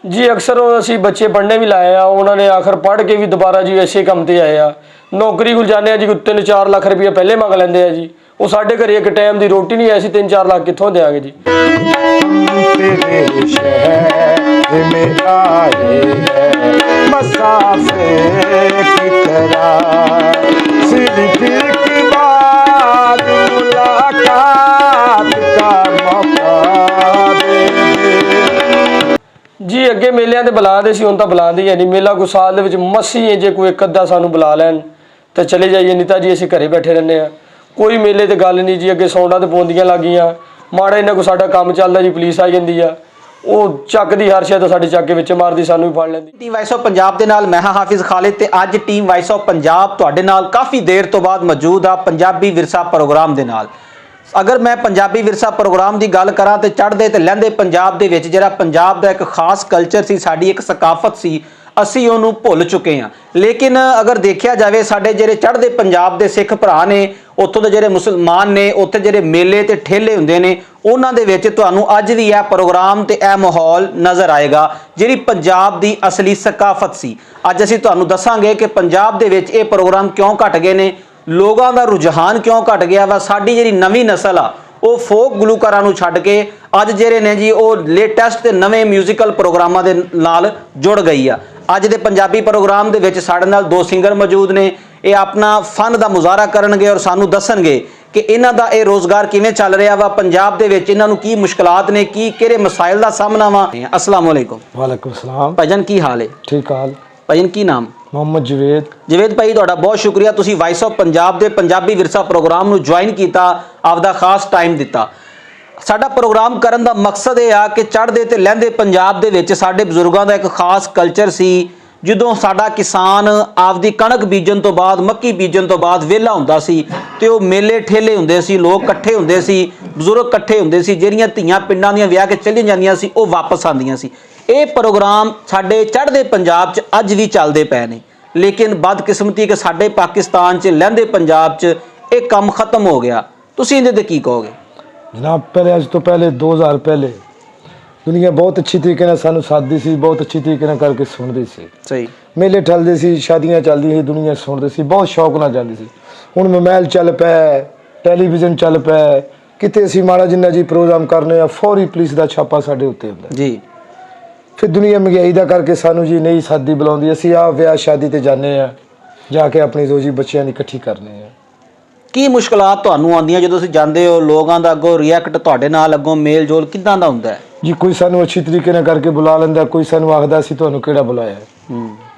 जी अक्सर असी बच्चे पढ़ने भी लाए आ, उन्होंने आखिर पढ़ के भी दोबारा जी ऐसे काम ते आए आ। नौकरी को जाने जी 3-4 लाख रुपया पहले मंग लेंगे जी। वो साढ़े घर एक टाइम की रोटी नहीं ऐसी 3-4 लाख कितों देंगे जी। जी अगे मेलियां ते बुलाते सी, हुण तां बुलाते ही नहीं। मेला कोई साल दे विच मसी है, जे कोई एक अद्धा सानू बुला लैन तो चले जाइए, नहीं तां जी असीं घरे बैठे रहने आ। कोई मेले ते गल नहीं जी। अगे सौंडां ते पौंदियां लग गईयां, माड़ा इन्ना कोई साडा काम चलदा जी पुलिस आ जांदी आ, ਉਹ ਚੱਕਦੀ ਹਰ ਸ਼ੈ ਤਾਂ ਸਾਡੇ ਚੱਕ ਕੇ ਵਿੱਚ ਮਾਰਦੀ, ਸਾਨੂੰ ਵੀ ਫੜ ਲੈਂਦੀ। ਟੀਮ ਵਾਇਸ ਆਫ ਪੰਜਾਬ ਦੇ ਨਾਲ ਮੈਂ ਹਾਂ ਹਾਫਿਜ਼ ਖਾਲਿਦ ਤੇ ਅੱਜ ਟੀਮ ਵਾਇਸ ਆਫ ਪੰਜਾਬ ਤੁਹਾਡੇ ਨਾਲ ਕਾਫੀ ਦੇਰ ਤੋਂ ਬਾਅਦ ਮੌਜੂਦ ਆ ਪੰਜਾਬੀ ਵਿਰਸਾ ਪ੍ਰੋਗਰਾਮ ਦੇ ਨਾਲ। ਅਗਰ ਮੈਂ ਪੰਜਾਬੀ ਵਿਰਸਾ ਪ੍ਰੋਗਰਾਮ ਦੀ ਗੱਲ ਕਰਾਂ ਤੇ ਚੜ੍ਹਦੇ ਤੇ ਲਹਿੰਦੇ ਪੰਜਾਬ ਦੇ ਵਿੱਚ ਜਿਹੜਾ ਪੰਜਾਬ ਦਾ ਇੱਕ ਖਾਸ ਕਲਚਰ ਸੀ, ਸਾਡੀ ਇੱਕ ਸਕਾਫਤ ਸੀ, ਅਸੀਂ ਉਹਨੂੰ ਭੁੱਲ ਚੁੱਕੇ ਹਾਂ। ਲੇਕਿਨ ਅਗਰ ਦੇਖਿਆ ਜਾਵੇ ਸਾਡੇ ਜਿਹੜੇ ਚੜ੍ਹਦੇ ਪੰਜਾਬ ਦੇ ਸਿੱਖ ਭਰਾ ਨੇ, ਉੱਥੋਂ ਦੇ ਜਿਹੜੇ ਮੁਸਲਮਾਨ ਨੇ, ਉੱਥੇ ਜਿਹੜੇ ਮੇਲੇ ਤੇ ਠੇਲੇ ਹੁੰਦੇ ਨੇ, ਉਹਨਾਂ ਦੇ ਵਿੱਚ ਤੁਹਾਨੂੰ ਅੱਜ ਵੀ ਇਹ ਪ੍ਰੋਗਰਾਮ ਤੇ ਇਹ ਮਾਹੌਲ ਨਜ਼ਰ ਆਏਗਾ ਜਿਹੜੀ ਪੰਜਾਬ ਦੀ ਅਸਲੀ ਸਕਾਫਤ ਸੀ। ਅੱਜ ਅਸੀਂ ਤੁਹਾਨੂੰ ਦੱਸਾਂਗੇ ਕਿ ਪੰਜਾਬ ਦੇ ਵਿੱਚ ਇਹ ਪ੍ਰੋਗਰਾਮ ਕਿਉਂ ਘਟ ਗਏ ਨੇ, ਲੋਕਾਂ ਦਾ ਰੁਝਾਨ ਕਿਉਂ ਘਟ ਗਿਆ ਵਾ। ਸਾਡੀ ਜਿਹੜੀ ਨਵੀਂ ਨਸਲ ਆ ਉਹ ਫੋਕ ਗਲੂਕਾਰਾਂ ਨੂੰ ਛੱਡ ਕੇ ਅੱਜ ਜਿਹੜੇ ਨੇ ਜੀ ਉਹ ਲੇਟੈਸਟ ਤੇ ਨਵੇਂ ਮਿਊਜ਼ੀਕਲ ਪ੍ਰੋਗਰਾਮਾਂ ਦੇ ਨਾਲ ਜੁੜ ਗਈ ਆ। ਅੱਜ ਦੇ ਪੰਜਾਬੀ ਪ੍ਰੋਗਰਾਮ ਦੇ ਵਿੱਚ ਸਾਡੇ ਨਾਲ ਦੋ ਸਿੰਗਰ ਮੌਜੂਦ ਨੇ। ਇਹ ਆਪਣਾ ਫਨ ਦਾ ਮੁਜ਼ਾਹਰਾ ਕਰਨਗੇ ਔਰ ਸਾਨੂੰ ਦੱਸਣਗੇ ਕਿ ਇਹਨਾਂ ਦਾ ਇਹ ਰੋਜ਼ਗਾਰ ਕਿਵੇਂ ਚੱਲ ਰਿਹਾ ਵਾ, ਪੰਜਾਬ ਦੇ ਵਿੱਚ ਇਹਨਾਂ ਨੂੰ ਕੀ ਮੁਸ਼ਕਲਾਤ ਨੇ, ਕੀ ਕਿਹੜੇ ਮਸਾਇਲ ਦਾ ਸਾਹਮਣਾ ਵਾ। अस्सलाम वालेकुम। वालेकुम सलाम। ਭਾਈਜਾਨ ਕੀ ਹਾਲ ਹੈ? ठीक हाल। ਭਾਈਜਾਨ ਕੀ ਨਾਮ? मोहम्मद जवेद। ਜਵੇਦ ਭਾਈ ਤੁਹਾਡਾ ਬਹੁਤ ਸ਼ੁਕਰੀਆ, ਤੁਸੀਂ ਵਾਇਸ ਆਫ ਪੰਜਾਬ ਦੇ ਪੰਜਾਬੀ ਵਿਰਸਾ ਪ੍ਰੋਗਰਾਮ ਨੂੰ ਜੁਆਇਨ ਕੀਤਾ, ਆਪਦਾ ਖਾਸ ਟਾਈਮ ਦਿੱਤਾ। ਸਾਡਾ ਪ੍ਰੋਗਰਾਮ ਕਰਨ ਦਾ ਮਕਸਦ ਇਹ ਆ ਕਿ ਚੜ੍ਹਦੇ ਤੇ ਲਹਿੰਦੇ ਪੰਜਾਬ ਦੇ ਵਿੱਚ ਸਾਡੇ ਬਜ਼ੁਰਗਾਂ ਦਾ ਇੱਕ ਖਾਸ ਕਲਚਰ ਸੀ। ਜਦੋਂ ਸਾਡਾ ਕਿਸਾਨ ਆਪਦੀ ਕਣਕ ਬੀਜਣ ਤੋਂ ਬਾਅਦ, ਮੱਕੀ ਬੀਜਣ ਤੋਂ ਬਾਅਦ ਵਿਹਲਾ ਹੁੰਦਾ ਸੀ ਤੇ ਉਹ ਮੇਲੇ ਠੇਲੇ ਹੁੰਦੇ ਸੀ, ਲੋਕ ਇਕੱਠੇ ਹੁੰਦੇ ਸੀ, ਬਜ਼ੁਰਗ ਇਕੱਠੇ ਹੁੰਦੇ ਸੀ, ਜਿਹੜੀਆਂ ਧੀਆਂ ਪਿੰਡਾਂ ਦੀਆਂ ਵਿਆਹ ਕੇ ਚਲੀਆਂ ਜਾਂਦੀਆਂ ਸੀ ਉਹ ਵਾਪਸ ਆਉਂਦੀਆਂ ਸੀ। ਇਹ ਪ੍ਰੋਗਰਾਮ ਸਾਡੇ ਚੜ੍ਹਦੇ ਪੰਜਾਬ 'ਚ ਅੱਜ ਵੀ ਚੱਲਦੇ ਪਏ ਨੇ। ਲੇਕਿਨ ਬਦਕਿਸਮਤੀ ਕਿ ਸਾਡੇ ਪਾਕਿਸਤਾਨ 'ਚ ਲਹਿੰਦੇ ਪੰਜਾਬ 'ਚ ਇਹ ਕੰਮ ਖਤਮ ਹੋ ਗਿਆ। ਤੁਸੀਂ ਇਹਦੇ ਤੇ ਕੀ ਕਹੋਗੇ? जनाब पहले अज तो पहले 2000 पहले दुनिया बहुत अच्छी तरीके ਨਾਲ ਸਾਨੂੰ ਸਾਥਦੀ ਸੀ, ਬਹੁਤ ਅੱਛੀ ਤਰੀਕੇ ਨਾਲ ਕਰਕੇ ਸੁਣਦੀ ਸੀ। ਸਹੀ ਮੇਲੇ ਠੱਲਦੇ ਸੀ, ਸ਼ਾਦੀਆਂ ਚੱਲਦੀਆਂ ਸੀ, ਦੁਨੀਆ ਸੁਣਦੀ ਸੀ, ਬਹੁਤ ਸ਼ੌਕ ਨਾਲ ਜਾਂਦੀ ਸੀ। ਹੁਣ ਮੋਬਾਈਲ ਚੱਲ ਪਿਆ, ਟੈਲੀਵਿਜ਼ਨ ਚੱਲ ਪਿਆ, ਕਿਤੇ ਅਸੀਂ ਮਾੜਾ ਜਿੰਨਾ ਜੀ ਪ੍ਰੋਗਰਾਮ ਕਰਨੇ ਆ ਫੌਰੀ ਪੁਲਿਸ ਦਾ ਛਾਪਾ ਸਾਡੇ ਉੱਤੇ ਹੁੰਦਾ ਜੀ। ਫਿਰ ਦੁਨੀਆ ਮਹਿੰਗਾਈ ਦਾ ਕਰਕੇ ਸਾਨੂੰ ਜੀ ਨਹੀਂ ਸਾਦੀ ਬੁਲਾਉਂਦੀ। ਅਸੀਂ ਆ ਵਿਆਹ ਸ਼ਾਦੀ ਤੇ ਜਾਂਦੇ ਆ, ਜਾ ਕੇ ਆਪਣੀ ਰੋਜੀ ਬੱਚਿਆਂ ਦੀ ਇਕੱਠੀ ਕਰਨੇ ਆ। ਕੀ ਮੁਸ਼ਕਲਾਤ ਤੁਹਾਨੂੰ ਆਉਂਦੀਆਂ ਜਦੋਂ ਤੁਸੀਂ ਜਾਂਦੇ ਹੋ? ਲੋਕਾਂ ਦਾ ਅੱਗੋਂ ਰਿਐਕਟ ਤੁਹਾਡੇ ਨਾਲ ਅੱਗੋਂ ਮੇਲ ਜੋਲ ਕਿੱਦਾਂ ਦਾ ਹੁੰਦਾ ਹੈ? ਜੀ ਕੋਈ ਸਾਨੂੰ ਅੱਛੀ ਤਰੀਕੇ ਨਾਲ ਕਰਕੇ ਬੁਲਾ ਲੈਂਦਾ, ਕੋਈ ਸਾਨੂੰ ਆਖਦਾ ਅਸੀਂ ਤੁਹਾਨੂੰ ਕਿਹੜਾ ਬੁਲਾਇਆ,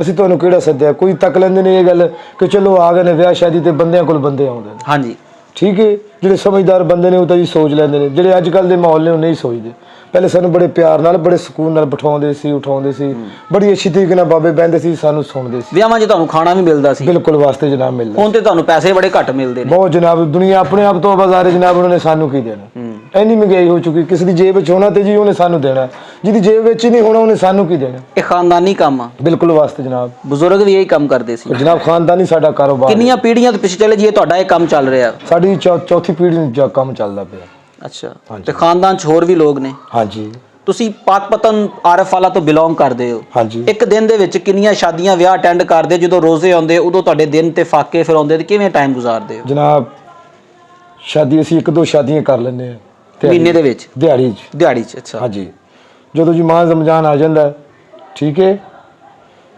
ਅਸੀਂ ਤੁਹਾਨੂੰ ਕਿਹੜਾ ਸੱਦਿਆ। ਕੋਈ ਤੱਕ ਲੈਂਦੇ ਨੇ ਇਹ ਗੱਲ ਕਿ ਚਲੋ ਆ ਗਏ ਨੇ ਵਿਆਹ ਸ਼ਾਦੀ ਤੇ ਬੰਦਿਆਂ ਕੋਲ ਬੰਦੇ ਆਉਂਦੇ ਨੇ। ਹਾਂਜੀ ਠੀਕ ਹੈ, ਜਿਹੜੇ ਸਮਝਦਾਰ ਬੰਦੇ ਨੇ ਉਹ ਤਾਂ ਜੀ ਸੋਚ ਲੈਂਦੇ ਨੇ, ਜਿਹੜੇ ਅੱਜ ਕੱਲ੍ਹ ਦੇ ਮਾਹੌਲ ਨੇ ਉਹ ਨਹੀਂ ਸੋਚਦੇ। ਪਹਿਲੇ ਸਾਨੂੰ ਬੜੇ ਪਿਆਰ ਨਾਲ, ਬੜੇ ਸਕੂਨ ਨਾਲ ਬਿਠਾਉਂਦੇ ਸੀ, ਉਠਾਉਂਦੇ ਸੀ, ਬੜੀ ਅੱਛੀ ਤਰੀਕੇ ਨਾਲ ਬਾਬੇ ਬਹਿੰਦੇ ਸੀ, ਸਾਨੂੰ ਸੁਣਦੇ ਸੀ। ਵਿਆਹਾਂ 'ਚ ਤੁਹਾਨੂੰ ਖਾਣਾ ਵੀ ਮਿਲਦਾ ਸੀ? ਬਿਲਕੁਲ ਵਾਸਤੇ ਜਨਾਬ ਮਿਲਦਾ। ਹੁਣ ਤੇ ਤੁਹਾਨੂੰ ਪੈਸੇ ਬੜੇ ਘੱਟ ਮਿਲਦੇ ਨੇ। ਬਹੁਤ ਜਨਾਬ, ਦੁਨੀਆ ਆਪਣੇ ਆਪ ਤੋਂ ਬਾਜ਼ਾਰੇ ਜਨਾਬ, ਉਹਨਾਂ ਨੇ ਸਾਨੂੰ ਕੀ ਦੇਣਾ। ਇੰਨੀ ਮਹਿੰਗਾਈ ਹੋ ਚੁੱਕੀ, ਕਿਸੇ ਦੀ ਜੇਬ ਵਿੱਚ ਹੋਣਾ ਤੇ ਜੀ ਉਹਨੇ ਸਾਨੂੰ ਦੇਣਾ, ਜਿਹਦੀ ਜੇਬ ਵਿੱਚ ਹੀ ਨਹੀਂ ਹੋਣਾ ਉਹਨੇ ਸਾਨੂੰ ਕੀ ਦੇਣਾ। ਇਹ ਖਾਨਦਾਨੀ ਕੰਮ ਆ? ਬਿਲਕੁਲ ਵਾਸਤੇ ਜਨਾਬ, ਬਜ਼ੁਰਗ ਵੀ ਇਹੀ ਕੰਮ ਕਰਦੇ ਸੀ ਜਨਾਬ, ਖਾਨਦਾਨੀ ਸਾਡਾ ਕਾਰੋਬਾਰ। ਕਿੰਨੀਆਂ ਪੀੜ੍ਹੀਆਂ ਤੋਂ ਪਿੱਛੇ ਚਲੇ ਜਾਈਏ ਤੁਹਾਡਾ ਇਹ ਕੰਮ ਚੱਲ ਰਿਹਾ? ਸਾਡੀ ਚੌਥੀ ਪੀੜ੍ਹੀ ਨੂੰ ਕੰਮ ਚੱਲਦਾ ਪਿਆ। ਅੱਛਾ, ਤੇ ਖਾਨਦਾਨ 'ਚ ਹੋਰ ਵੀ ਲੋਕ ਨੇ? ਹਾਂਜੀ। ਤੁਸੀਂ ਪਾਕਪਤਨ ਆਰਫ ਵਾਲਾ ਤੋਂ ਬਿਲੋਂਗ ਕਰਦੇ ਹੋ। ਹਾਂਜੀ। ਇੱਕ ਦਿਨ ਦੇ ਵਿੱਚ ਕਿੰਨੀਆਂ ਸ਼ਾਦੀਆਂ ਵਿਆਹ ਅਟੈਂਡ ਕਰਦੇ? ਜਦੋਂ ਰੋਜ਼ੇ ਆਉਂਦੇ ਉਦੋਂ ਤੁਹਾਡੇ ਦਿਨ ਤੇ ਫਾਕੇ ਫਿਰ ਆਉਂਦੇ ਤੇ ਕਿਵੇਂ ਟਾਈਮ ਗੁਜ਼ਾਰਦੇ ਹੋ? ਜਨਾਬ ਸ਼ਾਦੀ ਅਸੀਂ 1-2 ਸ਼ਾਦੀਆਂ ਕਰ ਲੈਂਦੇ ਹਾਂ ਮਹੀਨੇ ਦੇ ਵਿੱਚ? ਦਿਹਾੜੀ 'ਚ। ਦਿਹਾੜੀ 'ਚ? ਅੱਛਾ। ਹਾਂਜੀ। ਜਦੋਂ ਜੀ ਮਾਹ ਰਮਜ਼ਾਨ ਆ ਜਾਂਦਾ, ਠੀਕ ਹੈ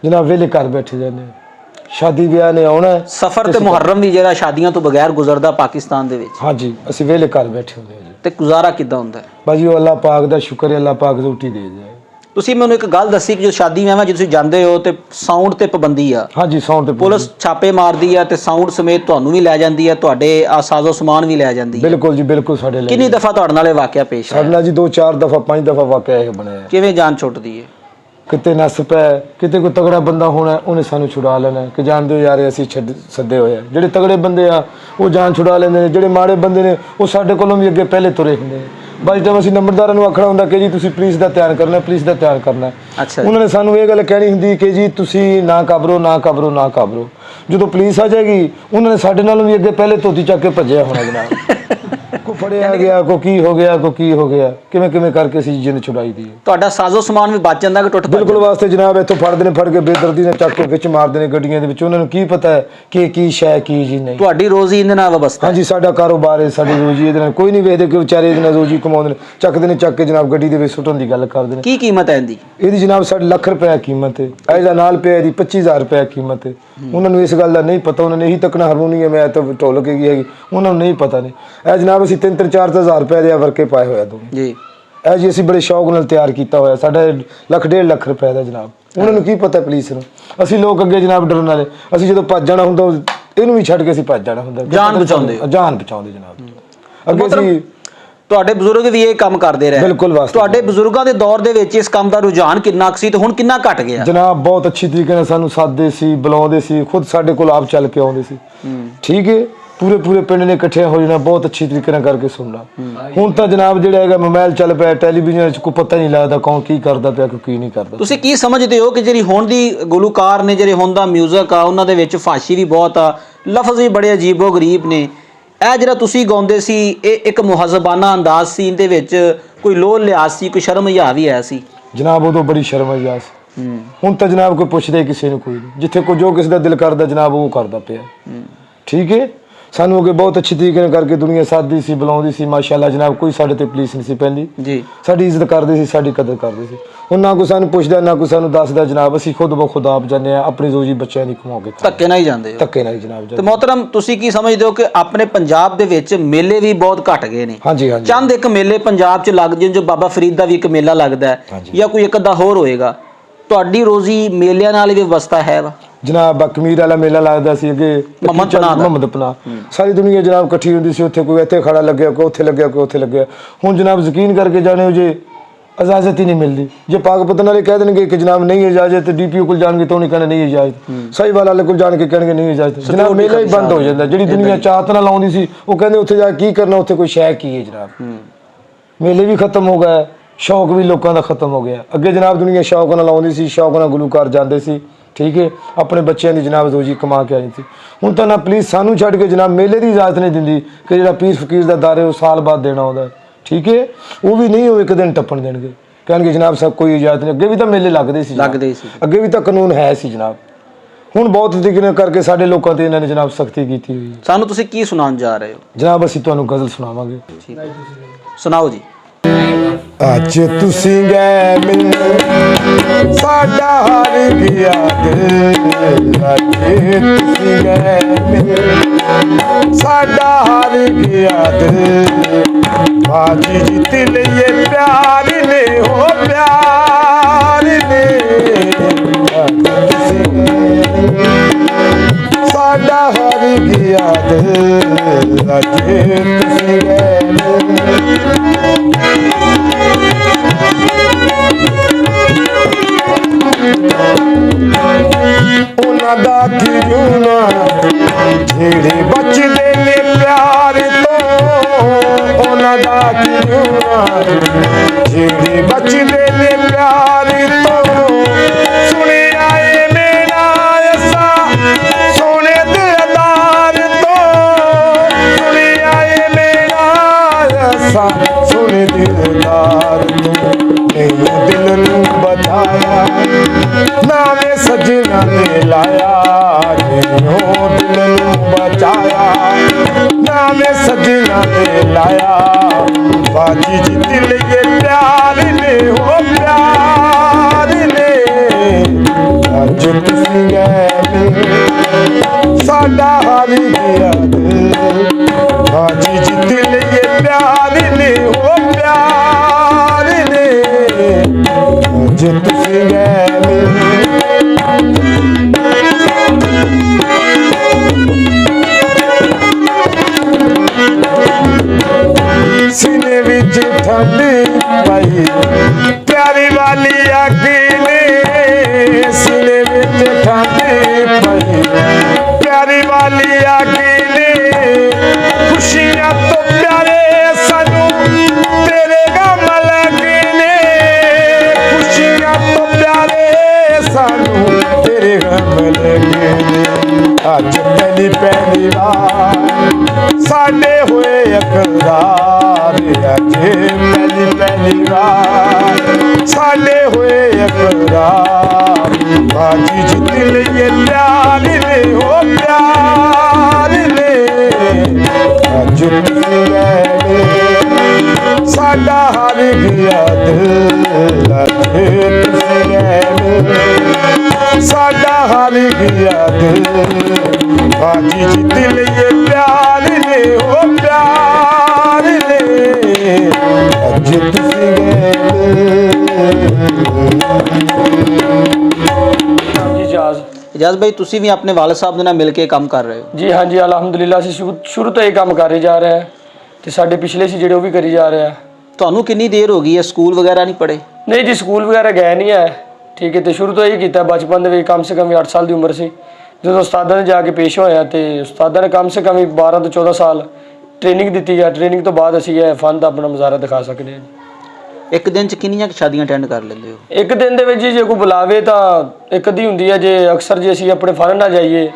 ਜਨਾਬ, ਵੇਲੇ ਘਰ ਬੈਠੇ ਜਾਂਦੇ, ਸ਼ਾਦੀ ਵਿਆਹ ਨੇ ਆਉਣਾ। ਸਫਰ ਤੇ ਮੁਹਰਮ ਵੀ ਜਿਹੜਾ ਸ਼ਾਦੀਆਂ ਤੋਂ ਬਗੈਰ ਗੁਜ਼ਰਦਾ ਪਾਕਿਸਤਾਨ ਦੇ ਵਿੱਚ? ਹਾਂਜੀ, ਅਸੀਂ ਵੇਲੇ ਘਰ ਬੈਠੇ ਹੁੰਦੇ ਹਾਂ ਜੀ। ਤੇ ਗੁਜ਼ਾਰਾ ਕਿੱਦਾਂ ਹੁੰਦਾ ਹੈ? ਬਾਜੀ ਉਹ ਅੱਲਾਹ ਪਾਕ ਦਾ ਸ਼ੁਕਰ ਹੈ, ਅੱਲਾਹ ਪਾਕ ਰੋਟੀ ਦੇ ਜਾਏ। ਤੁਸੀਂ ਮੈਨੂੰ ਇੱਕ ਗੱਲ ਦੱਸੀ ਕਿ ਜੋ ਸ਼ਾਦੀ ਵਿਆਹਾਂ 'ਚ ਤੁਸੀਂ ਜਾਂਦੇ ਹੋ ਤੇ ਸਾਊਂਡ ਤੇ ਪਾਬੰਦੀ ਆ? ਹਾਂਜੀ, ਸਾਊਂਡ ਤੇ ਪੁਲਿਸ ਛਾਪੇ ਮਾਰਦੀ ਆ ਤੇ ਸਾਊਂਡ ਸਮੇਤ ਤੁਹਾਨੂੰ ਵੀ ਲੈ ਜਾਂਦੀ ਆ, ਤੁਹਾਡੇ ਸਾਜ਼ੋ ਸਮਾਨ ਵੀ ਲੈ ਜਾਂਦੀ ਹੈ? ਬਿਲਕੁਲ ਜੀ, ਬਿਲਕੁਲ। ਸਾਡੇ ਲਈ ਕਿੰਨੀ ਦਫਾ ਤੁਹਾਡੇ ਨਾਲ ਇਹ ਵਾਕਿਆ ਪੇਸ਼ ਆਇਆ? ਸਾਡੇ ਨਾਲ ਜੀ 2-4 ਦਫਾ 5 ਦਫਾ ਵਾਕਿਆ ਇਹ ਬਣਿਆ। ਕਿਵੇਂ ਜਾਨ ਛੁੱਟਦੀ ਹੈ? ਕਿਤੇ ਨਸ ਪੈ, ਕਿਤੇ ਕੋਈ ਤਗੜਾ ਬੰਦਾ ਹੋਣਾ ਉਹਨੇ ਸਾਨੂੰ ਛੁਡਾ ਲੈਣਾ ਕਿ ਜਾਣਦੇ ਹੋ ਯਾਰ ਅਸੀਂ ਸੱਦੇ ਹੋਏ ਆ। ਜਿਹੜੇ ਤਗੜੇ ਬੰਦੇ ਆ ਉਹ ਜਾਨ ਛੁਡਾ ਲੈਂਦੇ ਨੇ, ਜਿਹੜੇ ਮਾੜੇ ਬੰਦੇ ਨੇ ਉਹ ਸਾਡੇ ਕੋਲੋਂ ਵੀ ਅੱਗੇ ਪਹਿਲੇ ਤੁਰੇ ਹੁੰਦੇ ਨੇ। ਬਸ ਜਦੋਂ ਅਸੀਂ ਨੰਬਰਦਾਰਾਂ ਨੂੰ ਆਖਣਾ ਹੁੰਦਾ ਕਿ ਜੀ ਤੁਸੀਂ ਪੁਲਿਸ ਦਾ ਧਿਆਨ ਕਰਨਾ, ਪੁਲਿਸ ਦਾ ਧਿਆਨ ਕਰਨਾ, ਉਹਨਾਂ ਨੇ ਸਾਨੂੰ ਇਹ ਗੱਲ ਕਹਿਣੀ ਹੁੰਦੀ ਕਿ ਜੀ ਤੁਸੀਂ ਨਾ ਘਬਰੋ, ਨਾ ਘਬਰੋ, ਨਾ ਘਬਰੋ। ਜਦੋਂ ਪੁਲਿਸ ਆ ਜਾਏਗੀ ਉਹਨਾਂ ਨੇ ਸਾਡੇ ਨਾਲੋਂ ਵੀ ਅੱਗੇ ਪਹਿਲੇ ਧੋਤੀ ਚੱਕ ਕੇ ਭੱਜਿਆ ਹੋਣਾ ਜਨਾਬ। ਕੋ ਫੜਿਆ ਗਿਆ, ਕੋ ਕੀ ਹੋ ਗਿਆ, ਕੋ ਕੀ ਹੋ ਗਿਆ, ਕਿਵੇਂ ਕਿਵੇਂ ਕਰਕੇ ਅਸੀਂ ਜਿੰਦ ਛੁਡਾਈ ਦੀ ਹੈ। ਤੁਹਾਡਾ ਸਾਜ਼ੋ ਸਮਾਨ ਵੀ ਬਚ ਜਾਂਦਾ ਕਿ ਟੁੱਟ ਬਿਲਕੁਲ ਵਾਸਤੇ ਜਨਾਬ ਇੱਥੋਂ ਫੜਦੇ ਨੇ, ਫੜ ਕੇ ਬੇਦਰਦੀ ਨਾਲ ਚੱਕ ਕੇ ਵਿੱਚ ਮਾਰਦੇ ਨੇ ਗੱਡੀਆਂ ਦੇ ਵਿੱਚ। ਉਹਨਾਂ ਨੂੰ ਕੀ ਪਤਾ ਹੈ ਕਿ ਕੀ ਸ਼ੈ ਕੀ ਜੀ ਨਹੀਂ। ਤੁਹਾਡੀ ਰੋਜ਼ੀ ਇਹਦੇ ਨਾਲ ਵਬਸਤਾ? ਹਾਂਜੀ, ਸਾਡਾ ਕਾਰੋਬਾਰ ਹੈ, ਸਾਡੀ ਰੋਜੀ ਇਹਦੇ ਨਾਲ। ਕੋਈ ਨਹੀਂ ਵੇਖਦੇ ਕਿ ਵਿਚਾਰੇ ਇਹਦੇ ਨਾਲ ਰੋਜੀ ਕਮਾਉਂਦੇ ਨੇ, ਚੱਕਦੇ ਨੇ, ਚੱਕ ਕੇ ਜਨਾਬ ਗੱਡੀ ਦੇ ਵਿੱਚ ਸੁੱਟਣ ਦੀ ਗੱਲ ਕਰਦੇ ਨੇ। ਕੀ ਕੀਮਤ ਹੈ ਇਹਦੀ? ਇਹਦੀ ਜਨਾਬ 6 ਲੱਖ ਰੁਪਏ ਕੀਮਤ ਹੈ। ਇਹਦਾ ਨਾਲ ਪਿਆ ਇਹਦੀ 25,000 ਰੁਪਏ ਕੀਮਤ ਹੈ। ਉਹਨਾਂ ਨੂੰ ਇਸ ਗੱਲ ਦਾ ਨਹੀਂ ਪਤਾ, ਉਹਨਾਂ ਨੇ ਇਹੀ ਤੱਕਣਾ ਹਾਰਮੋਨੀਅਮ ਹੈ ਤਾਂ ਢੋਲਕ ਹੈਗੀ ਹੈਗੀ, ਉਹਨਾਂ ਨੂੰ ਨਹੀਂ ਪਤਾ ਨਹੀਂ। ਇਹ ਜਨਾਬ ਅਸੀਂ 3-4 ਰੁਪਏ ਦੇ ਵਰਕੇ ਪਾਏ ਹੋਇਆ ਦੋਵੇਂ ਜੀ। ਇਹ ਜੀ ਅਸੀਂ ਬੜੇ ਸ਼ੌਕ ਨਾਲ ਤਿਆਰ ਕੀਤਾ ਹੋਇਆ, ਸਾਡਾ 1.5 ਲੱਖ ਰੁਪਏ ਦਾ ਜਨਾਬ। ਉਹਨਾਂ ਨੂੰ ਕੀ ਪਤਾ ਪੁਲਿਸ ਨੂੰ, ਅਸੀਂ ਲੋਕ ਅੱਗੇ ਜਨਾਬ ਡਰਨ ਵਾਲੇ। ਅਸੀਂ ਜਦੋਂ ਭੱਜ ਜਾਣਾ ਹੁੰਦਾ ਇਹਨੂੰ ਵੀ ਛੱਡ ਕੇ ਅਸੀਂ ਭੱਜ ਜਾਣਾ ਹੁੰਦਾ। ਜਾਨ ਬਚਾਉਂਦੇ ਜਨਾਬ। ਅੱਗੇ ਅਸੀਂ ਤੁਹਾਡੇ ਬਜ਼ੁਰਗ ਵੀ ਇਹ ਕੰਮ ਕਰਦੇ ਰਹੇ? ਬਿਲਕੁਲ ਵਾਸਤੇ। ਤੁਹਾਡੇ ਬਜ਼ੁਰਗਾਂ ਦੇ ਦੌਰ ਦੇ ਵਿੱਚ ਇਸ ਕੰਮ ਦਾ ਰੁਝਾਨ ਕਿੰਨਾ ਕੁ ਸੀ ਤੇ ਹੁਣ ਕਿੰਨਾ ਘਟ ਗਿਆ? ਜਨਾਬ ਬਹੁਤ ਅੱਛੀ ਤਰੀਕੇ ਨਾਲ ਸਾਨੂੰ ਸਾਦੇ ਸੀ, ਬੁਲਾਉਂਦੇ ਸੀ, ਖੁਦ ਸਾਡੇ ਕੋਲ ਆਪ ਚੱਲ ਕੇ ਆਉਂਦੇ ਸੀ। ਠੀਕ ਹੈ, ਪੂਰੇ ਪਿੰਡ ਨੇ ਇਕੱਠੇ ਹੋ ਜਾਣਾ, ਬਹੁਤ ਅੱਛੀ ਤਰੀਕੇ ਨਾਲ ਕਰਕੇ ਸੁਣਨਾ। ਹੁਣ ਤਾਂ ਜਨਾਬ ਜਿਹੜਾ ਹੈਗਾ ਮੋਬਾਈਲ ਚੱਲ ਪਿਆ, ਟੈਲੀਵਿਜ਼ਨ 'ਚ ਕੋਈ ਪਤਾ ਨਹੀਂ ਲੱਗਦਾ ਕੌਣ ਕੀ ਕਰਦਾ ਪਿਆ, ਕੋਈ ਕੀ ਨਹੀਂ ਕਰਦਾ। ਤੁਸੀਂ ਕੀ ਸਮਝਦੇ ਹੋ ਕਿ ਜਿਹੜੀ ਹੁਣ ਦੀ ਗੁਲੂਕਾਰ ਨੇ, ਜਿਹੜੇ ਹੁਣ ਦਾ ਮਿਊਜ਼ਿਕ ਆ, ਉਹਨਾਂ ਦੇ ਵਿੱਚ ਫਾਸ਼ੀ ਵੀ ਬਹੁਤ ਆ, ਲਫ਼ਜ਼ ਵੀ ਬੜੇ ਅਜੀਬੋ ਗਰੀਬ ਨੇ। ਇਹ ਜਿਹੜਾ ਤੁਸੀਂ ਗਾਉਂਦੇ ਸੀ ਇਹ ਇੱਕ ਮੁਹੱਜ਼ਬਾਨਾ ਅੰਦਾਜ਼ ਸੀ, ਇਹਦੇ ਵਿੱਚ ਕੋਈ ਲੋਹ ਲਿਹਾਜ਼ ਸੀ, ਕੋਈ ਸ਼ਰਮ ਹਯਾ ਵੀ ਹੈ ਸੀ? ਜਨਾਬ ਉਦੋਂ ਬੜੀ ਸ਼ਰਮ ਹਯਾ ਸੀ। ਹੁਣ ਤਾਂ ਜਨਾਬ ਕੋਈ ਪੁੱਛਦਾ ਕਿਸੇ ਨੂੰ ਕੋਈ ਨਹੀਂ, ਜਿੱਥੇ ਕੋਈ ਜੋ ਕਿਸੇ ਦਾ ਦਿਲ ਕਰਦਾ ਜਨਾਬ ਉਹ ਕਰਦਾ ਪਿਆ। ਠੀਕ ਹੈ, ਸਾਨੂੰ ਅੱਗੇ ਬਹੁਤ ਅੱਛੀ ਤਰੀਕੇ ਨਾਲ ਕਰਕੇ ਦੁਨੀਆ ਸਾਦੀ ਸੀ, ਬੁਲਾਉਂਦੀ ਸੀ, ਮਾਸ਼ਾਅੱਲਾ ਜਨਾਬ। ਕੋਈ ਸਾਡੇ ਤੇ ਪੁਲਿਸ ਨਹੀਂ ਸੀ ਪੈਂਦੀ ਜੀ, ਸਾਡੀ ਇੱਜ਼ਤ ਕਰਦੇ ਸੀ, ਸਾਡੀ ਕਦਰ ਕਰਦੇ ਸੀ। ਹੁਣ ਨਾ ਕੋਈ ਸਾਨੂੰ ਪੁੱਛਦਾ, ਨਾ ਕੋਈ ਸਾਨੂੰ ਦੱਸਦਾ ਜਨਾਬ। ਅਸੀਂ ਖੁਦ ਬਖੁਦ ਆਪ ਜਾਂਦੇ ਹਾਂ, ਆਪਣੀ ਰੋਜੀ ਬੱਚਿਆਂ ਦੀ ਕਮਾ ਕੇ। ਧੱਕੇ ਨਾਲ ਹੀ ਜਾਂਦੇ ਹੋ? ਧੱਕੇ ਨਾਲ ਹੀ ਜਨਾਬ। ਤੇ ਮੋਹਤਰਮ ਤੁਸੀਂ ਕੀ ਸਮਝਦੇ ਹੋ ਕਿ ਆਪਣੇ ਪੰਜਾਬ ਦੇ ਵਿੱਚ ਮੇਲੇ ਵੀ ਬਹੁਤ ਘਟ ਗਏ ਨੇ? ਹਾਂਜੀ ਹਾਂਜੀ। ਚੰਦ ਇੱਕ ਮੇਲੇ ਪੰਜਾਬ 'ਚ ਲੱਗ ਜਿਵੇਂ ਜੋ ਬਾਬਾ ਫਰੀਦ ਦਾ ਵੀ ਇੱਕ ਮੇਲਾ ਲੱਗਦਾ ਹੈ ਜਾਂ ਕੋਈ ਇੱਕ ਅੱਧਾ ਹੋਰ ਹੋਏਗਾ। ਤੁਹਾਡੀ ਰੋਜ਼ੀ ਮੇਲਿਆਂ ਨਾਲ ਹੀ ਵਿਵਸਥਾ ਹੈ ਵਾ? ਜਨਾਬ ਕਮੀਰ ਵਾਲਾ ਮੇਲਾ ਲੱਗਦਾ ਸੀ ਅੱਗੇ, ਮੁਹੰਮਦ ਪਨਾਹ। ਸਾਰੀ ਦੁਨੀਆ ਜਨਾਬ ਇਕੱਠੀ ਹੁੰਦੀ ਸੀ ਉੱਥੇ। ਕੋਈ ਇੱਥੇ ਖੜਾ ਲੱਗਿਆ, ਕੋਈ ਉੱਥੇ ਲੱਗਿਆ, ਕੋਈ ਉੱਥੇ ਲੱਗਿਆ। ਹੁਣ ਜਨਾਬ ਯਕੀਨ ਕਰਕੇ ਜਾਣੇ ਹੋ ਜੇ ਇਜਾਜ਼ਤ ਹੀ ਨਹੀਂ ਮਿਲਦੀ। ਜੇ ਪਾਕਪਤਨ ਵਾਲੇ ਕਹਿ ਦੇਣਗੇ ਕਿ ਜਨਾਬ ਨਹੀਂ ਇਜਾਜ਼ਤ, DPO ਕੋਲ ਜਾਣਗੇ ਤਾਂ ਉਹਨੇ ਕਹਿਣਾ ਨਹੀਂ ਇਜਾਜ਼ਤ, ਸਾਹੀਵਾਲ ਵਾਲੇ ਕੋਲ ਜਾਣ ਕੇ ਕਹਿਣਗੇ ਨਹੀਂ ਇਜਾਜ਼ਤ। ਜਨਾਬ ਮੇਲਾ ਹੀ ਬੰਦ ਹੋ ਜਾਂਦਾ। ਜਿਹੜੀ ਦੁਨੀਆ ਚਾਹਤ ਨਾਲ ਆਉਂਦੀ ਸੀ ਉਹ ਕਹਿੰਦੇ ਉੱਥੇ ਜਾ ਕੇ ਕੀ ਕਰਨਾ, ਉੱਥੇ ਕੋਈ ਸ਼ੈ ਕੀ ਹੈ ਜਨਾਬ। ਮੇਲੇ ਵੀ ਖਤਮ ਹੋ ਗਏ, ਸ਼ੌਕ ਵੀ ਲੋਕਾਂ ਦਾ ਖਤਮ ਹੋ ਗਿਆ। ਅੱਗੇ ਜਨਾਬ ਦੁਨੀਆ ਸ਼ੌਕ ਨਾਲ ਆਉਂਦੀ ਸੀ, ਸ਼ੌਕ ਨਾਲ ਗੁਲੂਕਾਰ ਜਾਂਦੇ ਸੀ। ਠੀਕ ਹੈ, ਆਪਣੇ ਬੱਚਿਆਂ ਦੀ ਜਨਾਬ ਰੋਜੀ ਕਮਾ ਕੇ ਆਈ ਸੀ। ਹੁਣ ਤਾਂ ਨਾ ਪੁਲਿਸ ਸਾਨੂੰ ਛੱਡ ਕੇ ਜਨਾਬ ਮੇਲੇ ਦੀ ਇਜਾਜ਼ਤ ਨਹੀਂ ਦਿੰਦੀ ਕਿ ਜਿਹੜਾ ਪੀਰ ਫਕੀਰ ਦਾ ਦਰ ਹੈ ਉਹ ਸਾਲ ਬਾਅਦ ਦੇਣਾ ਆਉਂਦਾ। ਠੀਕ ਹੈ, ਉਹ ਵੀ ਨਹੀਂ ਉਹ ਇੱਕ ਦਿਨ ਟੱਪਣ ਦੇਣਗੇ, ਕਹਿਣਗੇ ਜਨਾਬ ਸਭ ਕੋਈ ਇਜਾਜ਼ਤ ਨਹੀਂ। ਅੱਗੇ ਵੀ ਤਾਂ ਮੇਲੇ ਲੱਗਦੇ ਸੀ, ਅੱਗੇ ਵੀ ਤਾਂ ਕਾਨੂੰਨ ਹੈ ਸੀ ਜਨਾਬ। ਹੁਣ ਬਹੁਤ ਤਰੀਕੇ ਕਰਕੇ ਸਾਡੇ ਲੋਕਾਂ ਤੇ ਇਹਨਾਂ ਨੇ ਜਨਾਬ ਸਖਤੀ ਕੀਤੀ ਹੋਈ ਹੈ। ਸਾਨੂੰ ਤੁਸੀਂ ਕੀ ਸੁਣਾਉਣ ਜਾ ਰਹੇ ਹੋ ਜਨਾਬ? ਅਸੀਂ ਤੁਹਾਨੂੰ ਗਜ਼ਲ ਸੁਣਾਵਾਂਗੇ। ਸੁਣਾਓ ਜੀ। ਅੱਜ ਤੁਸੀਂ ਗਏ ਮੈਨੂੰ ਸਾਡਾ ਹਾਰ ਗਿਆ ਦਿਲ। ਅੱਜ ਤੁਸੀਂ ਗਏ ਮੈਨੂੰ ਸਾਡਾ ਹਾਰ ਗਿਆ ਦਿਲ। ਬਾਜੀ ਜਿੱਤ ਲਈਏ ਪਿਆਰ ਨੇ, ਹੋ ਪਿਆਰ ਨੇ। ਅੱਜ ਤੁਸੀਂ ਗਏ ਸਾਡਾ ਹਾਰ ਗਿਆ ਦਿਲ। ਅੱਜ ਤੁਸੀਂ ਗਏ ਉਹਨਾਂ ਦਾ ਕੀ ਜੂਨਾ ਜਿਹੜੇ ਬਚਦੇ ਨੇ ਪਿਆਰ ਤੋਂ। ਉਹਨਾਂ ਦਾ ਕੀ ਜੂਨਾ ਜਿਹੜੇ ਬਚਦੇ ਨੇ ਪਿਆਰ ਤੋਂ। ਸੁਣਿਆ ਏ ਮੇਰਾ ਅਸਾ ਸੋਹਣੇ ਦਿਲਦਾਰ ਤੋਂ। ਸੁਣਿਆ ਏ ਮੇਰਾ ਅਸਾ ਸੋਹਣੇ ਦਿਲਦਾਰ ਤੋਂ। ਮੈਨੂੰ ਦਿਲ ਨੂੰ ਬਚਾਇਆ ਨਾਵੇਂ ਸਜਣਾ ਨੇ ਲਾਇਆ। ਮੈਨੂੰ ਦਿਲ ਨੂੰ ਬਚਾਇਆ ਨਾਵੇਂ ਸਜਣਾ ਨੇ ਲਾਇਆ। ਬਾਜੀ ਜਿੱਤ ਲਈਏ ਪਿਆਰ ਨੇ, ਹੋ ਪਿਆਰ ਨੇ। ਅੱਜ ਤੁਸੀਂ ਗਏ ਸਾਡਾ ਹਾਰ ਗਿਆ ਦਿਲ। ਬਾਜੀ ਜਿੱਤ ਲਈਏ ਪਿਆਰ ਨੇ, ਹੋ ਪਿਆਰ ਨੇ। ਅੱਜ ਤੁਸੀਂ ਗਏ ਸੀਨੇ ਵਿੱਚ ਠੰਡ ਪਈ ਪਿਆਰੀ ਵਾਲੀ ਅੱਗ ਨੇ। ਸੀਨੇ ਵਿੱਚ ਠੰਡ ਪਈ ਪਿਆਰੀ ਵਾਲੀ ਅੱਗ ਨੇ। ਖੁਸ਼ੀਆਂ ਤੋਂ ਪਿਆਰੇ ਸਾਨੂੰ ਤੇਰੇ ਗਮ ਲੱਗੇ ਨੇ। ਖੁਸ਼ੀਆਂ ਤੋਂ ਪਿਆਰੇ ਸਾਨੂੰ ਤੇਰੇ ਗਮ ਲੱਗੇ ਨੇ। ਅੱਜ ਪਹਿਲੀ ਵਾਰ ਸਾਡੇ ਹੋਏ ਇਕਰਾਰ ਅੱਜ ਪਹਿਲੀ ਪਹਿਲੀ ਵਾਰ ਸਾਡੇ ਹੋਏ ਇਕਰਾਰ ਬਾਜੀ ਜਿੱਤ ਲਈਏ ਪਿਆਰ ਨੇ ਹੋ ਪਿਆਰ ਨੇ ਅੱਜ ਤੁਸੀਂ ਗਏ ਸਾਡਾ ਹਰ ਗਿਆ ਦਿਲ ਲੱਗੇ ਤੁਸੀਂ ਗਏ ਸਾਡਾ ਹਰ ਗਿਆ ਦਿਲ ਬਾਜੀ ਜਿੱਤ ਲਈਏ ਪਿਆਰ ਨੇ ਹੋ ਪਿਆਰ ਨੇ ਅੱਜ ਤੁਸੀਂ ਗਏ ਜੀ ਜਾਜ਼ ਇਜਾਜ਼ ਭਾਈ ਤੁਸੀਂ ਵੀ ਆਪਣੇ ਵਾਲਦ ਸਾਹਿਬ ਦੇ ਨਾਲ ਮਿਲ ਕੇ ਕੰਮ ਕਰ ਰਹੇ ਹੋ। ਜੀ ਹਾਂਜੀ ਅਲਹਮਦੁਲਿਲਾ ਅਸੀਂ ਸ਼ੁਰੂ ਤੋਂ ਇਹ ਕੰਮ ਕਰੀ ਜਾ ਰਹੇ ਹਾਂ ਤੇ ਸਾਡੇ ਪਿਛਲੇ ਸੀ ਜਿਹੜੇ ਉਹ ਵੀ ਕਰੀ ਜਾ ਰਹੇ ਆ। ਤੁਹਾਨੂੰ ਕਿੰਨੀ ਦੇਰ ਹੋ ਗਈ ਹੈ ਸਕੂਲ ਵਗੈਰਾ ਨਹੀਂ ਪੜ੍ਹੇ? ਨਹੀਂ ਜੀ ਸਕੂਲ ਵਗੈਰਾ ਗਏ ਨਹੀਂ ਹੈ ਠੀਕ ਹੈ ਤੇ ਸ਼ੁਰੂ ਤੋਂ ਇਹ ਕੀਤਾ ਬਚਪਨ ਦੇ ਵਿੱਚ ਕਮ ਸੇ ਕਮ 8 ਸਾਲ ਦੀ ਉਮਰ ਸੀ ਜਦੋਂ ਉਸਤਾਦਾਂ ਨੇ ਜਾ ਕੇ ਪੇਸ਼ ਹੋਇਆ ਤੇ ਉਸਤਾਦਾਂ ਨੇ ਕਮ ਸੇ ਕਮ 12 ਤੋਂ 14 ਸਾਲ ਟ੍ਰੇਨਿੰਗ ਦਿੱਤੀ ਆ। ਟ੍ਰੇਨਿੰਗ ਤੋਂ ਬਾਅਦ ਅਸੀਂ ਇਹ ਫਨ ਦਾ ਆਪਣਾ ਮੁਜ਼ਾਹਰਾ ਦਿਖਾ ਸਕਦੇ ਹਾਂ। ਇੱਕ ਦਿਨ 'ਚ ਕਿੰਨੀਆਂ ਕੁ ਸ਼ਾਦੀਆਂ ਅਟੈਂਡ ਕਰ ਲੈਂਦੇ ਹੋ? ਇੱਕ ਦਿਨ ਦੇ ਵਿੱਚ ਜੀ ਜੇ ਕੋਈ ਬੁਲਾਵੇ ਤਾਂ ਇੱਕ ਅੱਧੀ ਹੁੰਦੀ ਹੈ ਜੇ ਅਕਸਰ ਜੇ ਅਸੀਂ ਆਪਣੇ ਫਨ ਨਾਲ ਜਾਈਏ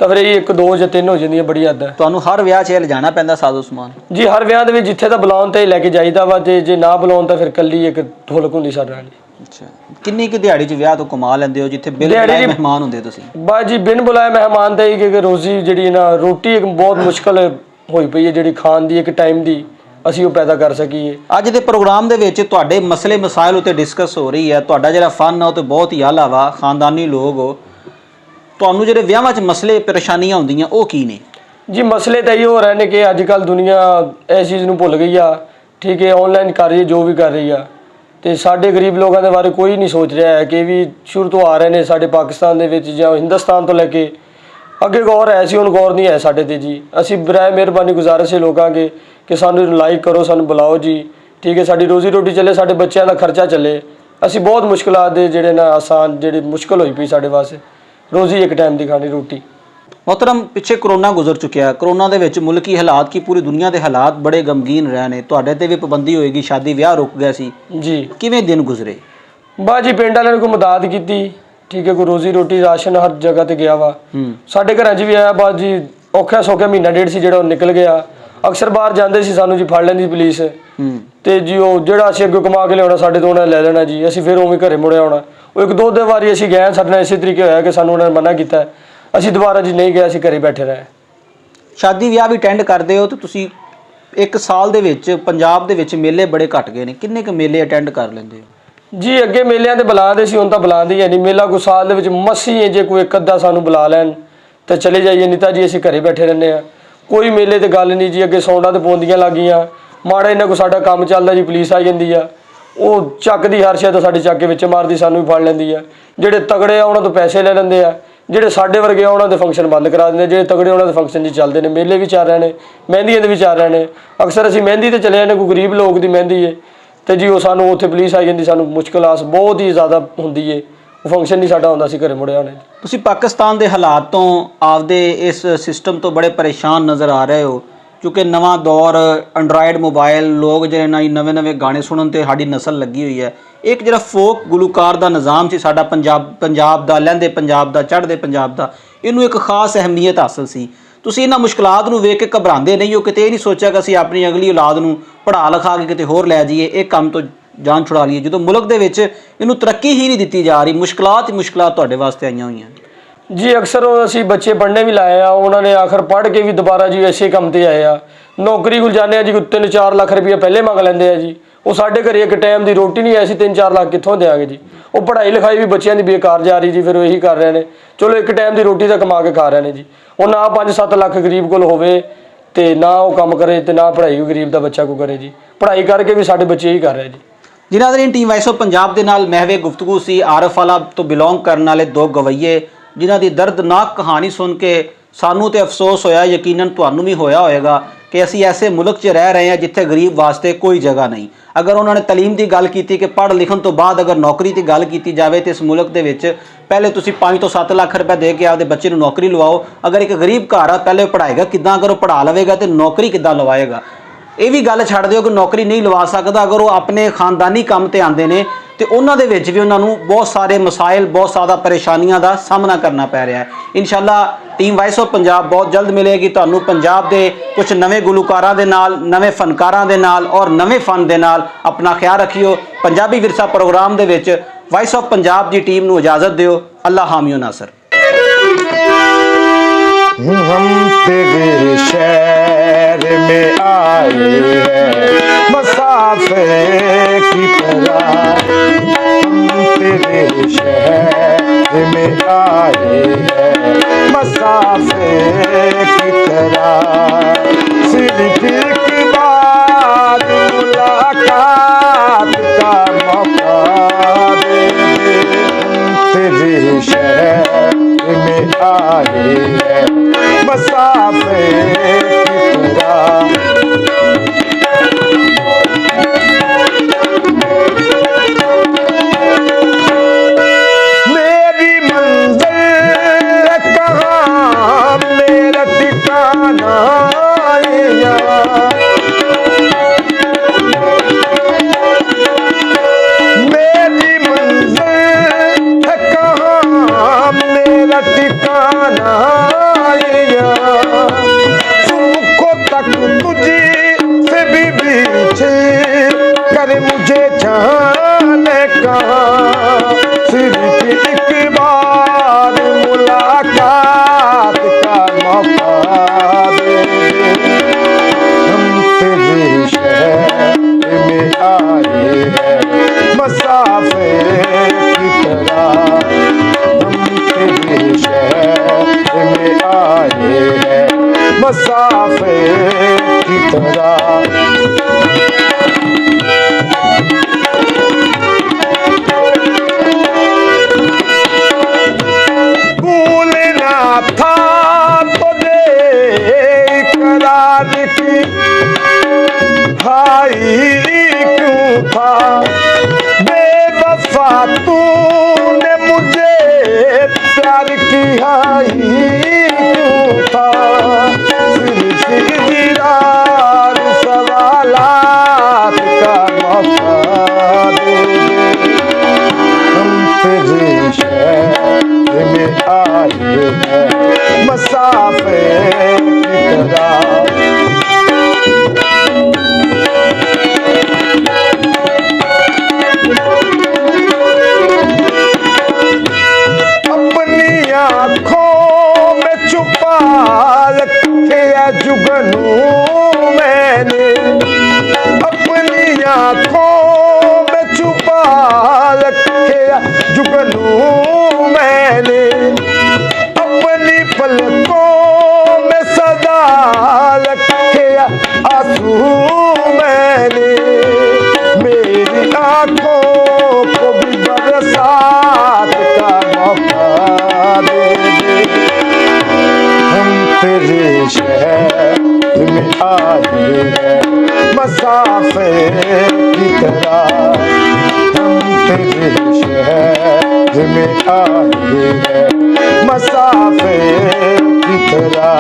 ਤਾਂ ਫਿਰ ਇਹ 1 2 ਜਾਂ 3 ਹੋ ਜਾਂਦੀਆਂ ਬੜੀ ਹੱਦ ਹੈ। ਤੁਹਾਨੂੰ ਹਰ ਵਿਆਹ 'ਚ ਇਹ ਲਿਜਾਣਾ ਪੈਂਦਾ ਸਾਜ਼ੋ ਸਮਾਨ? ਜੀ ਹਰ ਵਿਆਹ ਦੇ ਵਿੱਚ ਜਿੱਥੇ ਤਾਂ ਬੁਲਾਉਣ ਤੇ ਲੈ ਕੇ ਜਾਈਦਾ ਵਾ ਤੇ ਜੇ ਨਾ ਬੁਲਾਉਣ ਤਾਂ ਫਿਰ ਕੱਲੀ ਇੱਕ ਢੋਲਕ ਹੁੰਦੀ ਸਾਡੇ ਨਾਲ। ਅੱਛਾ, ਕਿੰਨੀ ਕੁ ਦਿਹਾੜੀ 'ਚ ਵਿਆਹ ਤੋਂ ਕਮਾ ਲੈਂਦੇ ਹੋ ਜਿੱਥੇ ਬਿਨ ਦਿਹਾੜੀ ਬੁਲਾਏ ਜੀ- ਮਹਿਮਾਨ ਹੁੰਦੇ ਤੁਸੀਂ? ਬਸ ਜੀ ਬਿਨ ਬੁਲਾਏ ਮਹਿਮਾਨ ਤਾਂ ਇਹ ਕਿ ਰੋਜ਼ੀ ਜਿਹੜੀ ਨਾ ਰੋਟੀ ਇੱਕ ਬਹੁਤ ਮੁਸ਼ਕਲ ਹੋਈ ਪਈ ਹੈ ਜਿਹੜੀ ਖਾਣ ਦੀ ਇੱਕ ਟਾਈਮ ਦੀ ਅਸੀਂ ਉਹ ਪੈਦਾ ਕਰ ਸਕੀਏ। ਅੱਜ ਦੇ ਪ੍ਰੋਗਰਾਮ ਦੇ ਵਿੱਚ ਤੁਹਾਡੇ ਮਸਲੇ ਮਸਾਇਲ ਉਤੇ ਡਿਸਕਸ ਹੋ ਰਹੀ ਹੈ। ਤੁਹਾਡਾ ਜਿਹੜਾ ਫਨ ਆ ਉਹ ਤੇ ਬਹੁਤ ਹੀ ਆਲਾ ਵਾ, ਖਾਨਦਾਨੀ ਲੋਕ ਹੋ। ਤੁਹਾਨੂੰ ਜਿਹੜੇ ਵਿਆਹਾਂ 'ਚ ਮਸਲੇ ਪਰੇਸ਼ਾਨੀਆਂ ਹੁੰਦੀਆਂ ਉਹ ਕੀ ਨੇ? ਜੀ ਮਸਲੇ ਤਾਂ ਇਹ ਹੋ ਰਹੇ ਨੇ ਕਿ ਅੱਜ ਕੱਲ ਦੁਨੀਆ ਇਸ ਚੀਜ਼ ਨੂੰ ਭੁੱਲ ਗਈ ਆ ਠੀਕ ਹੈ ਆਨਲਾਈਨ ਕਰ ਰਹੀ ਹੈ ਜੋ ਵੀ ਕਰ ਰਹੀ ਆ ਤੇ ਸਾਡੇ ਗਰੀਬ ਲੋਕਾਂ ਦੇ ਬਾਰੇ ਕੋਈ ਨਹੀਂ ਸੋਚ ਰਿਹਾ ਹੈ ਕਿ ਵੀ ਸ਼ੁਰੂ ਤੋਂ ਆ ਰਹੇ ਨੇ ਸਾਡੇ ਪਾਕਿਸਤਾਨ ਦੇ ਵਿੱਚ ਜਾਂ ਹਿੰਦੁਸਤਾਨ ਤੋਂ ਲੈ ਕੇ ਅੱਗੇ ਗੌਰ ਹੈ ਸੀ ਹੁਣ ਗੌਰ ਨਹੀਂ ਹੈ ਸਾਡੇ ਤੇ ਜੀ। ਅਸੀਂ ਬਰਾਏ ਮਿਹਰਬਾਨੀ ਗੁਜ਼ਾਰਿਸ਼ ਹੈ ਲੋਕਾਂ ਅੱਗੇ ਕਿ ਸਾਨੂੰ ਲਾਈਕ ਕਰੋ ਸਾਨੂੰ ਬੁਲਾਓ ਜੀ ਠੀਕ ਹੈ ਸਾਡੀ ਰੋਜ਼ੀ ਰੋਟੀ ਚੱਲੇ ਸਾਡੇ ਬੱਚਿਆਂ ਦਾ ਖਰਚਾ ਚੱਲੇ। ਅਸੀਂ ਬਹੁਤ ਮੁਸ਼ਕਲਾਂ ਦੇ ਜਿਹੜੇ ਨਾ ਆਸਾਨ ਜਿਹੜੀ ਮੁਸ਼ਕਲ ਹੋਈ ਪਈ ਸਾਡੇ ਵਾਸਤੇ ਰੋਜ਼ੀ ਇੱਕ ਟਾਈਮ ਦੀ ਖਾਣੀ ਰੋਟੀ। ਮੁਹਤਰਮ ਪਿੱਛੇ ਕਰੋਨਾ ਗੁਜ਼ਰ ਚੁੱਕਿਆ। ਕਰੋਨਾ ਦੇ ਵਿੱਚ ਮੁਲਕੀ ਹਾਲਾਤ ਕੀ ਪੂਰੀ ਦੁਨੀਆ ਦੇ ਹਾਲਾਤ ਬੜੇ ਗਮਗੀਨ ਰਹੇ ਨੇ। ਤੁਹਾਡੇ ਤੇ ਵੀ ਪਾਬੰਦੀ ਹੋਏਗੀ, ਸ਼ਾਦੀ ਵਿਆਹ ਰੁਕ ਗਿਆ ਸੀ, ਜੀ ਕਿਵੇਂ ਦਿਨ ਗੁਜ਼ਰੇ? ਬਾਜੀ ਪਿੰਡ ਵਾਲਿਆਂ ਨੇ ਕੋਈ ਮਦਦ ਕੀਤੀ ਠੀਕ ਹੈ ਕੋਈ ਰੋਜ਼ੀ ਰੋਟੀ ਰਾਸ਼ਨ ਹਰ ਜਗ੍ਹਾ ਤੇ ਗਿਆ ਵਾ। ਸਾਡੇ ਘਰਾਂ 'ਚ ਵੀ ਆਇਆ ਬਾਜੀ ਔਖਾ ਸੌਖਾ ਮਹੀਨਾ ਡੇਢ ਸੀ ਜਿਹੜਾ ਉਹ ਨਿਕਲ ਗਿਆ। ਅਕਸਰ ਬਾਹਰ ਜਾਂਦੇ ਸੀ ਸਾਨੂੰ ਜੀ ਫੜ ਲੈਂਦੀ ਪੁਲਿਸ ਤੇ ਜੀ ਉਹ ਜਿਹੜਾ ਅਸੀਂ ਅੱਗੇ ਕਮਾ ਕੇ ਲਿਆਉਣਾ ਸਾਡੇ ਤੋਂ ਉਹਨਾਂ ਨੇ ਲੈ ਲੈਣਾ ਜੀ। ਅਸੀਂ ਫਿਰ ਉਵੇਂ ਘਰੇ ਮੁੜੇ ਆਉਣਾ। ਉਹ 1 2 ਵਾਰੀ ਅਸੀਂ ਗਏ ਸਾਡੇ ਨਾਲ ਇਸੇ ਤਰੀਕੇ ਹੋਇਆ ਕਿ ਸਾਨੂੰ ਉਹਨਾਂ ਨੇ ਮਨਾ ਕੀਤਾ ਅਸੀਂ ਦੁਬਾਰਾ ਜੀ ਨਹੀਂ ਗਏ ਅਸੀਂ ਘਰੇ ਬੈਠੇ ਰਹੇ। ਸ਼ਾਦੀ ਵਿਆਹ ਵੀ ਅਟੈਂਡ ਕਰਦੇ ਹੋ ਤੇ ਤੁਸੀਂ ਇੱਕ ਸਾਲ ਦੇ ਵਿੱਚ ਪੰਜਾਬ ਦੇ ਵਿੱਚ ਮੇਲੇ ਬੜੇ ਘਟ ਗਏ ਨੇ, ਕਿੰਨੇ ਕੁ ਮੇਲੇ ਅਟੈਂਡ ਕਰ ਲੈਂਦੇ ਹੋ? ਜੀ ਅੱਗੇ ਮੇਲਿਆਂ ਤੇ ਬੁਲਾਉਂਦੇ ਸੀ ਹੁਣ ਤਾਂ ਬੁਲਾਉਂਦੇ ਹੀ ਨਹੀਂ। ਮੇਲਾ ਕੋਈ ਸਾਲ ਦੇ ਵਿੱਚ ਮੱਸੀ ਹੈ ਜੇ ਕੋਈ ਇੱਕ ਅੱਧਾ ਸਾਨੂੰ ਬੁਲਾ ਲੈਣ ਤਾਂ ਚਲੇ ਜਾਈਏ ਨਹੀਂ ਤਾਂ ਜੀ ਅਸੀਂ ਘਰੇ ਬੈਠੇ ਰਹਿੰਦੇ ਆ। ਕੋਈ ਮੇਲੇ ਤੇ ਗੱਲ ਨਹੀਂ ਜੀ। ਅੱਗੇ ਸੌਂਡਾਂ ਤੇ ਪਾਉਂਦੀਆਂ ਲੱਗੀਆਂ ਮਾੜਾ ਇਹਨਾਂ ਕੋ ਸਾਡਾ ਕੰਮ ਚੱਲਦਾ ਜੀ ਪੁਲਿਸ ਆ ਜਾਂਦੀ ਆ ਉਹ ਚੱਕਦੀ ਹਰ ਸ਼ੈ ਤਾਂ ਸਾਡੇ ਚੱਕ ਕੇ ਵਿੱਚ ਮਾਰਦੀ ਸਾਨੂੰ ਵੀ ਫੜ ਲੈਂਦੀ ਆ। ਜਿਹੜੇ ਤਗੜੇ ਆ ਉਹਨਾਂ ਤੋਂ ਪੈਸੇ ਲੈ ਲੈਂਦੇ ਆ ਜਿਹੜੇ ਸਾਡੇ ਵਰਗੇ ਆ ਉਹਨਾਂ ਦੇ ਫੰਕਸ਼ਨ ਬੰਦ ਕਰਾ ਦਿੰਦੇ। ਜਿਹੜੇ ਤਗੜੇ ਉਹਨਾਂ ਦੇ ਫੰਕਸ਼ਨ ਜੀ ਚੱਲਦੇ ਨੇ ਮੇਲੇ ਵੀ ਚੱਲ ਰਹੇ ਨੇ ਮਹਿੰਦੀਆਂ ਦੇ ਵੀ ਚੱਲ ਰਹੇ ਨੇ। ਅਕਸਰ ਅਸੀਂ ਮਹਿੰਦੀ ਤੇ ਚਲੇ ਜਾਂਦੇ ਕੋਈ ਗਰੀਬ ਲੋਕ ਦੀ ਮਹਿੰਦੀ ਹੈ ਤੇ ਜੀ ਉਹ ਸਾਨੂੰ ਉੱਥੇ ਪੁਲਿਸ ਆ ਜਾਂਦੀ ਸਾਨੂੰ ਮੁਸ਼ਕਲ ਆਸ ਬਹੁਤ ਹੀ ਜ਼ਿਆਦਾ ਹੁੰਦੀ ਹੈ। ਉਹ ਫੰਕਸ਼ਨ ਨਹੀਂ ਸਾਡਾ ਹੁੰਦਾ ਸੀ ਘਰੇ ਮੁੜਿਆ ਹੋਣੇ। ਤੁਸੀਂ ਪਾਕਿਸਤਾਨ ਦੇ ਹਾਲਾਤ ਤੋਂ ਆਪਦੇ ਇਸ ਸਿਸਟਮ ਤੋਂ ਬੜੇ ਪਰੇਸ਼ਾਨ ਨਜ਼ਰ ਆ ਰਹੇ ਹੋ ਕਿਉਂਕਿ ਨਵਾਂ ਦੌਰ ਐਂਡਰਾਇਡ ਮੋਬਾਈਲ ਲੋਕ ਜਿਹੜੇ ਨਾ ਨਵੇਂ ਗਾਣੇ ਸੁਣਨ ਤੇ ਸਾਡੀ ਨਸਲ ਲੱਗੀ ਹੋਈ ਹੈ। ਇੱਕ ਜਿਹੜਾ ਫੋਕ ਗੁਲੂਕਾਰ ਦਾ ਨਿਜ਼ਾਮ ਸੀ ਸਾਡਾ ਪੰਜਾਬ ਦਾ ਲਹਿੰਦੇ ਪੰਜਾਬ ਦਾ ਚੜ੍ਹਦੇ ਪੰਜਾਬ ਦਾ ਇਹਨੂੰ ਇੱਕ ਖਾਸ ਅਹਿਮੀਅਤ ਹਾਸਲ ਸੀ। ਤੁਸੀਂ ਇਹਨਾਂ ਮੁਸ਼ਕਲਾਤ ਨੂੰ ਵੇਖ ਕੇ ਘਬਰਾਉਂਦੇ ਨਹੀਂ ਹੋ? ਕਿਤੇ ਇਹ ਨਹੀਂ ਸੋਚਿਆ ਕਿ ਅਸੀਂ ਆਪਣੀ ਅਗਲੀ ਔਲਾਦ ਨੂੰ ਪੜ੍ਹਾ ਲਿਖਾ ਕੇ ਕਿਤੇ ਹੋਰ ਲੈ ਜਾਈਏ ਇਹ ਕੰਮ ਤੋਂ ਜਾਨ ਛੁਡਾ ਲਈਏ ਜਦੋਂ ਮੁਲਕ ਦੇ ਵਿੱਚ ਇਹਨੂੰ ਤਰੱਕੀ ਹੀ ਨਹੀਂ ਦਿੱਤੀ ਜਾ ਰਹੀ? ਮੁਸ਼ਕਲਾਤ ਹੀ ਮੁਸ਼ਕਲਾਤ ਤੁਹਾਡੇ ਵਾਸਤੇ ਆਈਆਂ ਹੋਈਆਂ ਜੀ। ਅਕਸਰ ਉਹ ਅਸੀਂ ਬੱਚੇ ਪੜ੍ਹਨੇ ਵੀ ਲਾਏ ਆ ਉਹਨਾਂ ਨੇ ਆਖਰ ਪੜ੍ਹ ਕੇ ਵੀ ਦੁਬਾਰਾ ਜੀ ਐਸੇ ਕੰਮ ਤੇ ਆਏ ਆ। ਨੌਕਰੀ ਕੋਲ ਜਾਂਦੇ ਆ ਜੀ 3-4 ਲੱਖ ਰੁਪਏ ਪਹਿਲੇ ਮੰਗ ਲੈਂਦੇ ਆ ਜੀ। ਉਹ ਸਾਡੇ ਘਰੇ ਇੱਕ ਟਾਈਮ ਦੀ ਰੋਟੀ ਨਹੀਂ ਐਸੀ 3-4 ਲੱਖ ਕਿੱਥੋਂ ਦੇਾਂਗੇ ਜੀ। ਉਹ ਪੜ੍ਹਾਈ ਲਿਖਾਈ ਵੀ ਬੱਚਿਆਂ ਦੀ ਬੇਕਾਰ ਜਾ ਰਹੀ ਜੀ। ਫਿਰ ਉਹ ਇਹੀ ਕਰ ਰਹੇ ਨੇ ਚਲੋ ਇੱਕ ਟਾਈਮ ਦੀ ਰੋਟੀ ਤਾਂ ਕਮਾ ਕੇ ਖਾ ਰਹੇ ਨੇ ਜੀ। ਉਹ ਨਾ 5-7 ਲੱਖ ਗਰੀਬ ਕੋਲ ਹੋਵੇ ਤੇ ਨਾ ਉਹ ਕੰਮ ਕਰੇ ਤੇ ਨਾ ਪੜ੍ਹਾਈ ਵੀ ਗਰੀਬ ਦਾ ਬੱਚਾ ਕੋ ਕਰੇ ਜੀ। ਪੜ੍ਹਾਈ ਕਰਕੇ ਵੀ ਸਾਡੇ ਬੱਚੇ ਇਹੀ ਕਰ ਰਹੇ ਜੀ। ਜੀ Nazreen team vice of Punjab ਦੇ ਨਾਲ ਮਹਿਵੇ ਗੁਫ਼ਤਗੂ ਸੀ ਆਰਫ ਵਾਲਾ ਤੋਂ ਬਿਲੋਂਗ ਕਰਨ ਵਾਲੇ 2 ਗਵਈਏ ਜਿਨ੍ਹਾਂ ਦੀ ਦਰਦਨਾਕ ਕਹਾਣੀ ਸੁਣ ਕੇ ਸਾਨੂੰ ਤੇ ਅਫਸੋਸ ਹੋਇਆ ਯਕੀਨਨ ਤੁਹਾਨੂੰ ਵੀ ਹੋਇਆ ਹੋਏਗਾ ਕਿ ਅਸੀਂ ਐਸੇ ਮੁਲਕ 'ਚ ਰਹਿ ਰਹੇ ਹਾਂ ਜਿੱਥੇ ਗਰੀਬ ਵਾਸਤੇ ਕੋਈ ਜਗ੍ਹਾ ਨਹੀਂ। ਅਗਰ ਉਹਨਾਂ ਨੇ ਤਾਲੀਮ ਦੀ ਗੱਲ ਕੀਤੀ ਕਿ ਪੜ੍ਹ ਲਿਖਣ ਤੋਂ ਬਾਅਦ ਅਗਰ ਨੌਕਰੀ ਦੀ ਗੱਲ ਕੀਤੀ ਜਾਵੇ ਤੇ ਇਸ ਮੁਲਕ ਦੇ ਵਿੱਚ ਪਹਿਲੇ ਤੁਸੀਂ 5 ਤੋਂ 7 ਲੱਖ ਰੁਪਏ ਦੇ ਕੇ ਆਪਦੇ ਬੱਚੇ ਨੂੰ ਨੌਕਰੀ ਲਵਾਓ। ਅਗਰ ਇੱਕ ਗਰੀਬ ਘਰ ਆ ਪਹਿਲੇ ਪੜ੍ਹਾਏਗਾ ਕਿੱਦਾਂ? ਅਗਰ ਉਹ ਪੜ੍ਹਾ ਲਵੇਗਾ ਤੇ ਨੌਕਰੀ ਕਿੱਦਾਂ ਲਵਾਏਗਾ? ਇਹ ਵੀ ਗੱਲ ਛੱਡ ਦਿਓ ਕਿ ਨੌਕਰੀ ਨਹੀਂ ਲਵਾ ਸਕਦਾ, ਅਗਰ ਉਹ ਆਪਣੇ ਖਾਨਦਾਨੀ ਕੰਮ ਤੇ ਆਉਂਦੇ ਨੇ ਤੇ ਉਹਨਾਂ ਦੇ ਵਿੱਚ ਵੀ ਉਹਨਾਂ ਨੂੰ ਬਹੁਤ ਸਾਰੇ ਮਸਾਇਲ, ਬਹੁਤ ਜ਼ਿਆਦਾ ਪਰੇਸ਼ਾਨੀਆਂ ਦਾ ਸਾਹਮਣਾ ਕਰਨਾ ਪੈ ਰਿਹਾ ਹੈ। ਇਨਸ਼ਾਅੱਲਾ ਟੀਮ ਵਾਇਸ ਆਫ ਪੰਜਾਬ ਬਹੁਤ ਜਲਦ ਮਿਲੇਗੀ ਤੁਹਾਨੂੰ ਪੰਜਾਬ ਦੇ ਕੁਝ ਨਵੇਂ ਗੁਲੂਕਾਰਾਂ ਦੇ ਨਾਲ, ਨਵੇਂ ਫਨਕਾਰਾਂ ਦੇ ਨਾਲ ਔਰ ਨਵੇਂ ਫਨ ਦੇ ਨਾਲ। ਆਪਣਾ ਖਿਆਲ ਰੱਖਿਓ। ਪੰਜਾਬੀ ਵਿਰਸਾ ਪ੍ਰੋਗਰਾਮ ਦੇ ਵਿੱਚ vice of Punjab the team ਨੂੰ ਇਜਾਜ਼ਤ ਦਿਓ। ਅੱਲਾ ਹਾਮਿਓ ਨਾਸਰ। हम तेरे शहर में आए हैं मुसाफिर की तरह, हम तेरे शहर में आए हैं मुसाफिर की तरह। सिर्फ एक बार मुलाकात का मौका दे दे, तेरे शहर में आए हैं मुसाफिर की तरह। मेरी मंजिल कहाँ, मेरा ठिकाना यहाँ, मेरी मंजिल कहाँ, मेरा ठिकाना तुझे से भी पीछे कर मुझे जाने का। सिर्फ एक बार मुलाकात का मौका दे दे, हम तेरे शहर में आए हैं मुसाफिर की तरह, हम तेरे शहर में आए हैं मुसाफिर की तरह। भूलना था तुझे इकरार की, भाई क्यों था बेवफा तूने मुझे प्यार किया ही क्यों था। दीदार सवालात का मौका दे दे, हम तेरे शहर में आए हैं मुसाफिर की तरह। अपनी आँखों में छुपा रखे जुगनू मैंने, अपनी आँखों में छुपा रखे जुगनू मैंने, अपनी पलकों में सदा रखे आंसू मैंने। मेरी आँखों को भी बरसात का मौका दे दे, हम तेरे शहर में आए हैं मुसाफिर की तरह, हम तेरे शहर में आए हैं मुसाफिर की तरह।